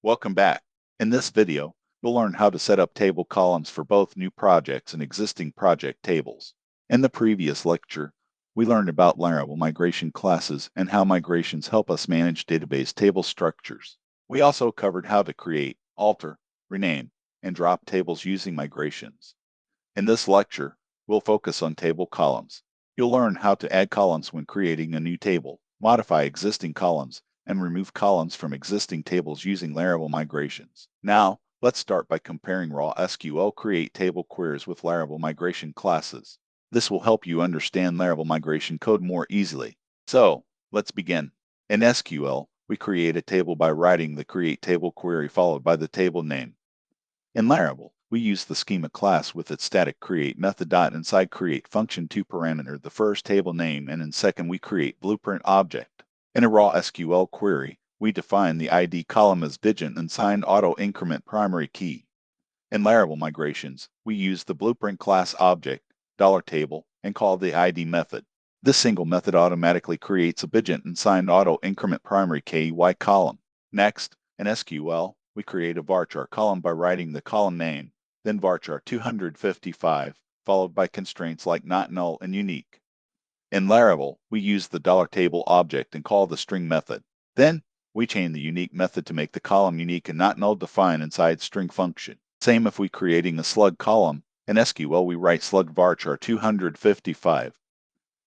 Welcome back. In this video, you'll learn how to set up table columns for both new projects and existing project tables. In the previous lecture, we learned about Laravel migration classes and how migrations help us manage database table structures. We also covered how to create, alter, rename, and drop tables using migrations. In this lecture, we'll focus on table columns. You'll learn how to add columns when creating a new table, modify existing columns, and remove columns from existing tables using Laravel migrations. Now, let's start by comparing raw SQL create table queries with Laravel migration classes. This will help you understand Laravel migration code more easily. So, let's begin. In SQL, we create a table by writing the create table query followed by the table name. In Laravel, we use the Schema class with its static create method. Inside create function to parameter the first table name, and in second we create blueprint object. In a raw SQL query, we define the ID column as digit and signed auto increment primary key. In Laravel migrations, we use the blueprint class object, $table, and call the ID method. This single method automatically creates a digit and signed auto increment primary key column. Next, in SQL, we create a varchar column by writing the column name, then varchar 255, followed by constraints like not null and unique. In Laravel, we use the $table object and call the string method. Then, we chain the unique method to make the column unique and not null defined inside string function. Same if we creating a slug column. In SQL, we write slug varchar 255.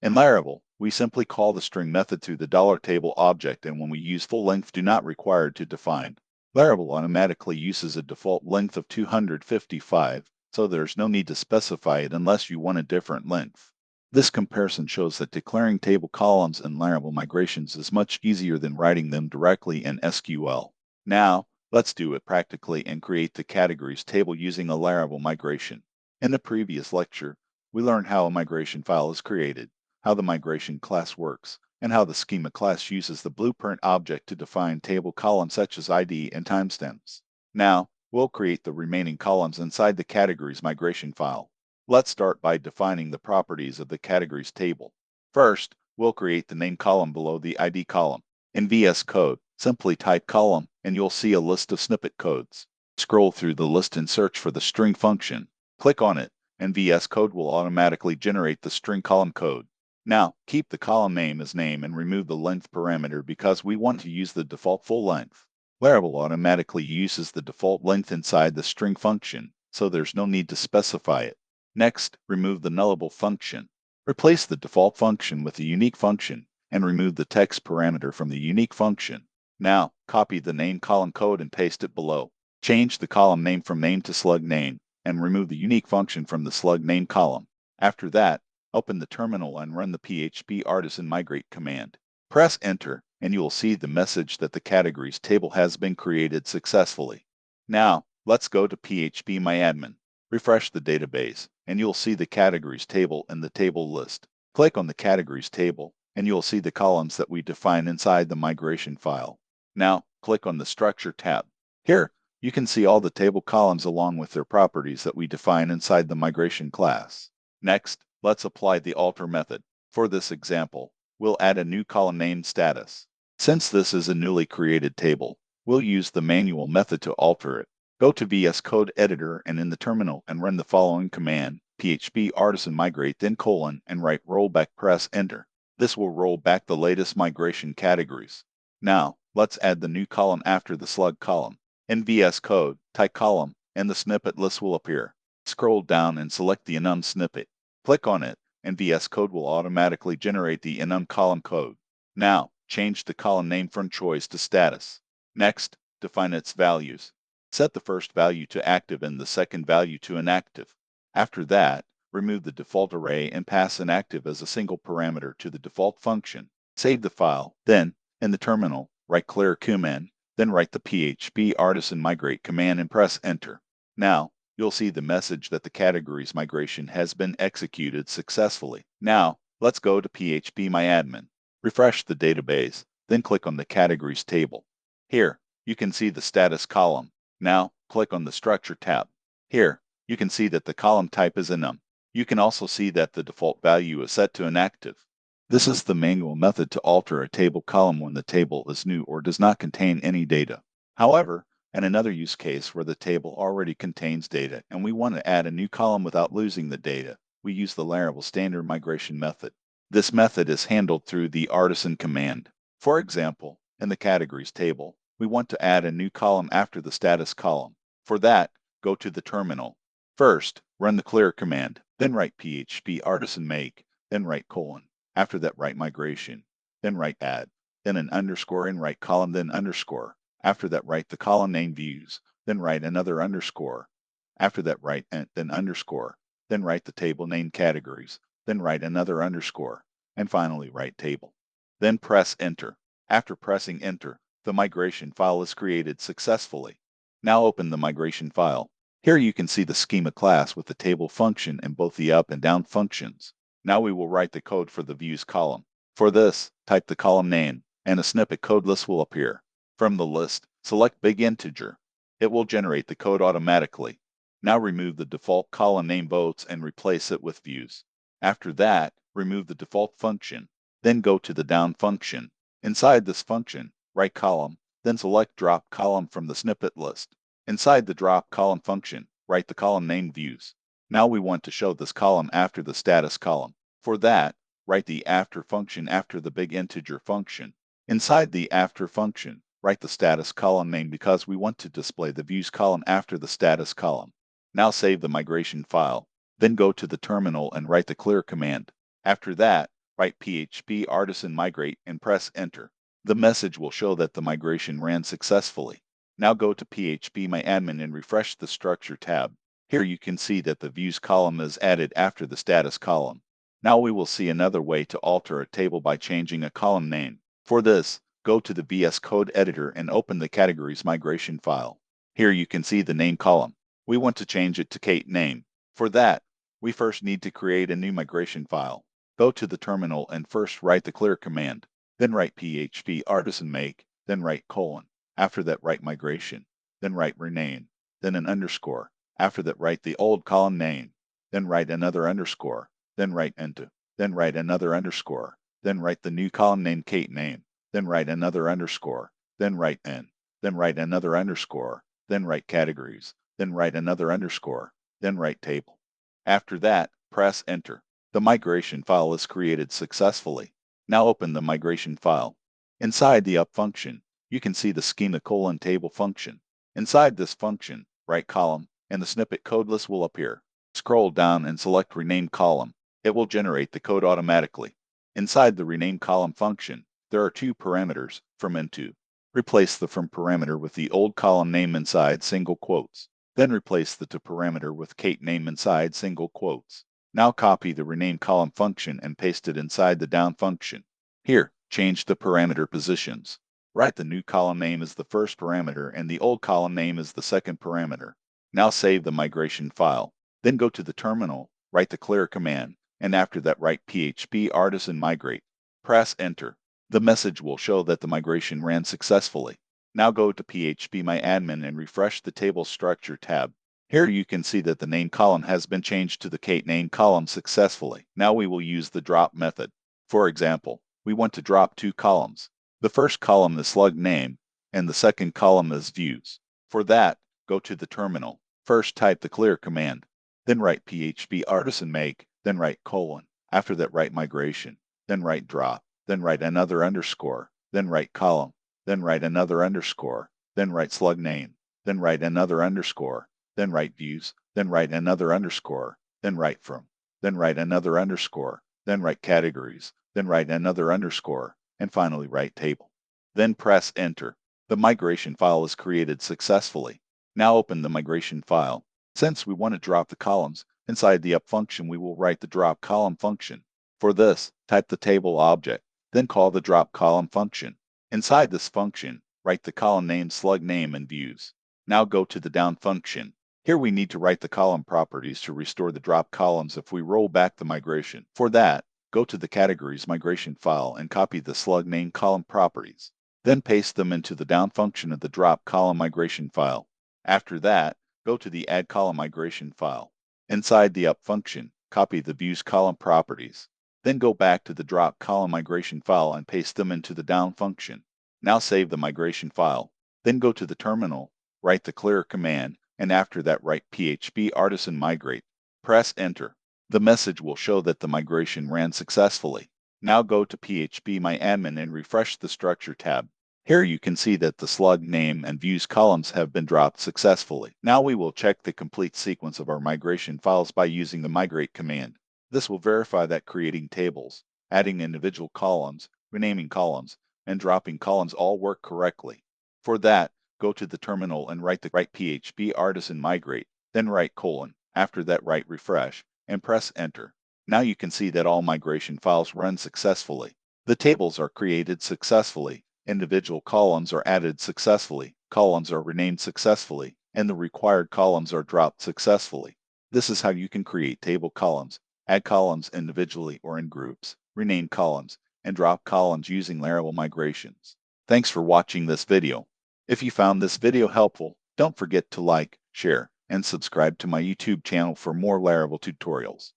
In Laravel, we simply call the string method to the $table object, and when we use full length do not required to define. Laravel automatically uses a default length of 255, so there's no need to specify it unless you want a different length. This comparison shows that declaring table columns in Laravel migrations is much easier than writing them directly in SQL. Now, let's do it practically and create the categories table using a Laravel migration. In the previous lecture, we learned how a migration file is created, how the migration class works, and how the Schema class uses the blueprint object to define table columns such as ID and timestamps. Now, we'll create the remaining columns inside the categories migration file. Let's start by defining the properties of the categories table. First, we'll create the name column below the ID column. In VS Code, simply type column and you'll see a list of snippet codes. Scroll through the list and search for the string function. Click on it, and VS Code will automatically generate the string column code. Now, keep the column name as name and remove the length parameter because we want to use the default full length. Laravel automatically uses the default length inside the string function, so there's no need to specify it. Next, remove the nullable function. Replace the default function with a unique function and remove the text parameter from the unique function. Now, copy the name column code and paste it below. Change the column name from name to slug name and remove the unique function from the slug name column. After that, open the terminal and run the PHP artisan migrate command. Press enter and you will see the message that the categories table has been created successfully. Now, let's go to PHP myadmin. Refresh the database and you'll see the categories table in the table list. Click on the categories table and you'll see the columns that we define inside the migration file. Now, click on the structure tab. Here, you can see all the table columns along with their properties that we define inside the migration class. Next, let's apply the alter method. For this example, we'll add a new column named status. Since this is a newly created table, we'll use the manual method to alter it. Go to VS Code editor and in the terminal and run the following command, php artisan migrate then : and write rollback, press enter. This will roll back the latest migration categories. Now, let's add the new column after the slug column. In VS Code, type column and the snippet list will appear. Scroll down and select the enum snippet. Click on it, and VS Code will automatically generate the enum column code. Now, change the column name from choice to status. Next, define its values. Set the first value to active and the second value to inactive. After that, remove the default array and pass inactive as a single parameter to the default function. Save the file. Then, in the terminal, write clear command, then write the php artisan migrate command and press enter. Now, you'll see the message that the categories migration has been executed successfully. Now, let's go to PHP myadmin. Refresh the database, then click on the categories table. Here, you can see the status column. Now, click on the structure tab. Here, you can see that the column type is enum. You can also see that the default value is set to inactive. This is the manual method to alter a table column when the table is new or does not contain any data. However, and another use case where the table already contains data and we want to add a new column without losing the data. We use the Laravel standard migration method. This method is handled through the artisan command. For example, in the categories table, we want to add a new column after the status column. For that, go to the terminal. First, run the clear command, then write php artisan make, then write colon. After that, write migration, then write add, then an underscore and write column, then underscore. After that, write the column name views, then write another underscore. After that, write then underscore, then write the table name categories, then write another underscore, and finally write table. Then press enter. After pressing enter, the migration file is created successfully. Now open the migration file. Here you can see the schema class with the table function and both the up and down functions. Now we will write the code for the views column. For this, type the column name, and a snippet code list will appear. From the list, select big integer. It will generate the code automatically. Now remove the default column name votes and replace it with views. After that, remove the default function. Then go to the down function. Inside this function, write column, then select drop column from the snippet list. Inside the drop column function, write the column name views. Now we want to show this column after the status column. For that, write the after function after the big integer function. Inside the after function, write the status column name because we want to display the views column after the status column. Now save the migration file. Then go to the terminal and write the clear command. After that, write php artisan migrate and press enter. The message will show that the migration ran successfully. Now go to phpMyAdmin and refresh the structure tab. Here you can see that the views column is added after the status column. Now we will see another way to alter a table by changing a column name. For this, go to the VS Code editor and open the categories migration file. Here you can see the name column. We want to change it to Kate name. For that, we first need to create a new migration file. Go to the terminal and first write the clear command. Then write php artisan make, then write colon. After that, write migration. Then write rename, then an underscore. After that, write the old column name. Then write another underscore. Then write enter. Then write another underscore. Then write the new column name Kate name. Then write another underscore. Then write n. Then write another underscore. Then write categories. Then write another underscore. Then write table. After that, press enter. The migration file is created successfully. Now open the migration file. Inside the up function, you can see the schema colon table function. Inside this function, write column, and the snippet code list will appear. Scroll down and select rename column. It will generate the code automatically. Inside the rename column function, there are two parameters, from and to. Replace the from parameter with the old column name inside single quotes. Then replace the to parameter with Kate name inside single quotes. Now copy the rename column function and paste it inside the down function. Here, change the parameter positions. Write the new column name as the first parameter and the old column name as the second parameter. Now save the migration file. Then go to the terminal, write the clear command, and after that write php artisan migrate. Press enter. The message will show that the migration ran successfully. Now go to phpMyAdmin and refresh the table structure tab. Here you can see that the name column has been changed to the Kate name column successfully. Now we will use the drop method. For example, we want to drop two columns. The first column is slug name, and the second column is views. For that, go to the terminal. First type the clear command. Then write php artisan make, then write colon. After that write migration, then write drop, then write another underscore, then write column, then write another underscore, then write slug name, then write another underscore, then write views, then write another underscore, then write from, then write another underscore, then write categories, then write another underscore, and finally write table. Then press enter. The migration file is created successfully. Now open the migration file. Since we want to drop the columns, inside the up function we will write the drop column function. For this, type the table object, then call the drop column function. Inside this function, write the column name slug name and views. Now go to the down function. Here we need to write the column properties to restore the drop columns if we roll back the migration. For that, go to the categories migration file and copy the slug name column properties. Then paste them into the down function of the drop column migration file. After that, go to the add column migration file. Inside the up function, copy the views column properties. Then go back to the drop column migration file and paste them into the down function. Now save the migration file. Then go to the terminal, write the clear command, and after that write PHP artisan migrate. Press enter. The message will show that the migration ran successfully. Now go to phpMyAdmin and refresh the Structure tab. Here you can see that the slug name and views columns have been dropped successfully. Now we will check the complete sequence of our migration files by using the migrate command. This will verify that creating tables, adding individual columns, renaming columns, and dropping columns all work correctly. For that, go to the terminal and write PHP artisan migrate, then write : after that write refresh, and press enter. Now you can see that all migration files run successfully. The tables are created successfully, individual columns are added successfully, columns are renamed successfully, and the required columns are dropped successfully. This is how you can create table columns, add columns individually or in groups, rename columns, and drop columns using Laravel migrations. Thanks for watching this video. If you found this video helpful, don't forget to like, share, and subscribe to my YouTube channel for more Laravel tutorials.